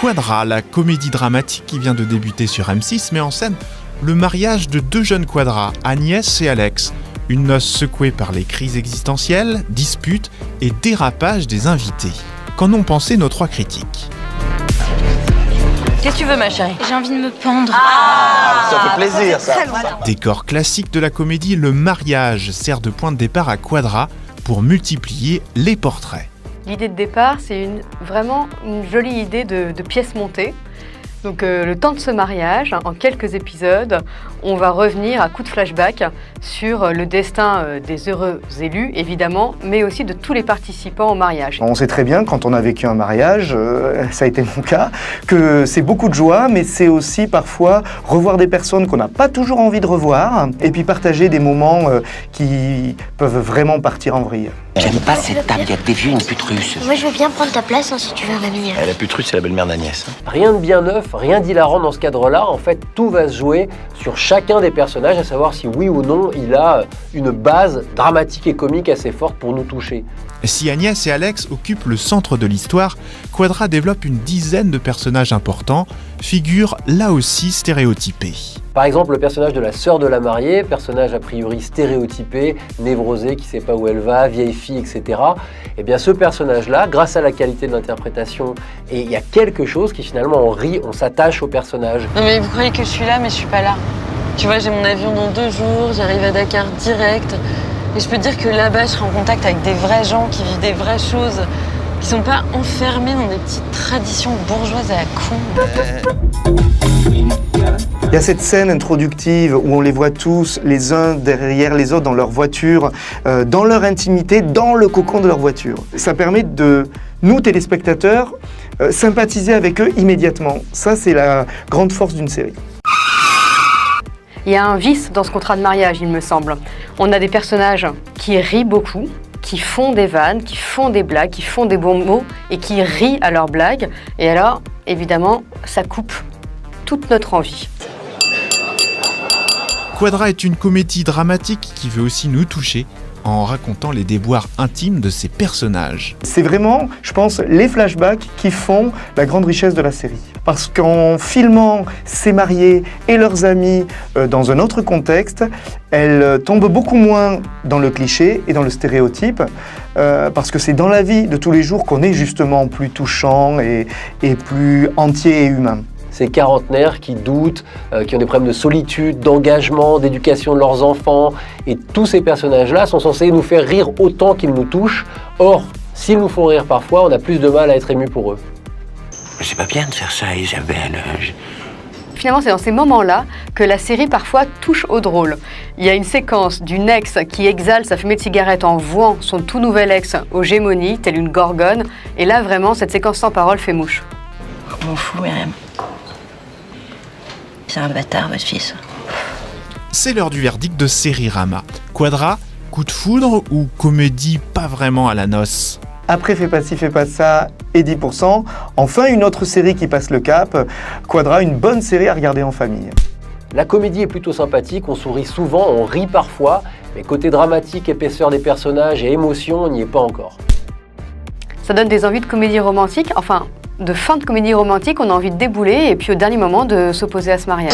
Quadra, la comédie dramatique qui vient de débuter sur M6, met en scène le mariage de deux jeunes quadras, Agnès et Alex. Une noce secouée par les crises existentielles, disputes et dérapages des invités. Qu'en ont pensé nos trois critiques? Qu'est-ce que tu veux, ma chérie? J'ai envie de me pendre. Ça fait plaisir, ça. Décor classique de la comédie, le mariage sert de point de départ à Quadra pour multiplier les portraits. L'idée de départ, c'est vraiment une jolie idée de pièce montée. Donc le temps de ce mariage, en quelques épisodes, on va revenir à coup de flashback sur le destin des heureux élus, évidemment, mais aussi de tous les participants au mariage. On sait très bien, quand on a vécu un mariage, ça a été mon cas, que c'est beaucoup de joie, mais c'est aussi parfois revoir des personnes qu'on n'a pas toujours envie de revoir, et puis partager des moments qui peuvent vraiment partir en vrille. J'aime pas cette table, il y a des vieux, une pute russe. Moi, je veux bien prendre ta place si tu veux, mamie. La pute russe, c'est la belle-mère d'Agnès. Rien de bien neuf, rien d'hilarant dans ce cadre-là. En fait, tout va se jouer sur chacun des personnages, à savoir si oui ou non il a une base dramatique et comique assez forte pour nous toucher. Si Agnès et Alex occupent le centre de l'histoire, Quadra développe une dizaine de personnages importants, figures là aussi stéréotypés. Par exemple, le personnage de la sœur de la mariée, personnage a priori stéréotypé, névrosé, qui ne sait pas où elle va, vieille fille, etc. Eh bien, ce personnage-là, grâce à la qualité de l'interprétation, et il y a quelque chose qui finalement, on rit, on s'attache au personnage. Non mais vous croyez que je suis là, mais je suis pas là. Tu vois, j'ai mon avion dans 2 jours, j'arrive à Dakar direct. Et je peux te dire que là-bas, je serai en contact avec des vrais gens qui vivent des vraies choses, qui sont pas enfermés dans des petites traditions bourgeoises à la con. Il y a cette scène introductive où on les voit tous, les uns derrière les autres, dans leur voiture, dans leur intimité, dans le cocon de leur voiture. Ça permet de, nous téléspectateurs, sympathiser avec eux immédiatement. Ça, c'est la grande force d'une série. Il y a un vice dans ce contrat de mariage, il me semble. On a des personnages qui rient beaucoup, qui font des vannes, qui font des blagues, qui font des bons mots et qui rient à leurs blagues. Et alors, évidemment, ça coupe toute notre envie. Quadra est une comédie dramatique qui veut aussi nous toucher en racontant les déboires intimes de ses personnages. C'est vraiment, je pense, les flashbacks qui font la grande richesse de la série. Parce qu'en filmant ces mariés et leurs amis dans un autre contexte, elle tombe beaucoup moins dans le cliché et dans le stéréotype, parce que c'est dans la vie de tous les jours qu'on est justement plus touchant et plus entier et humain. Ces quarantenaires qui doutent, qui ont des problèmes de solitude, d'engagement, d'éducation de leurs enfants. Et tous ces personnages-là sont censés nous faire rire autant qu'ils nous touchent. Or, s'ils nous font rire parfois, on a plus de mal à être ému pour eux. C'est pas bien de faire ça, Isabelle. Finalement, c'est dans ces moments-là que la série parfois touche au drôle. Il y a une séquence d'une ex qui exhale sa fumée de cigarette en vouant son tout nouvel ex aux gémonies, telle une gorgone. Et là, vraiment, cette séquence sans parole fait mouche. Je m'en fous, Myriam. C'est un bâtard, votre fils. C'est l'heure du verdict de Sérirama. Quadra, coup de foudre ou comédie pas vraiment à la noce? Après Fais pas ci, fais pas ça et 10%, enfin une autre série qui passe le cap, Quadra, une bonne série à regarder en famille. La comédie est plutôt sympathique, on sourit souvent, on rit parfois, mais côté dramatique, épaisseur des personnages et émotion, on n'y est pas encore. Ça donne des envies de comédie romantique, enfin de fin de comédie romantique, on a envie de débouler et puis au dernier moment de s'opposer à ce mariage.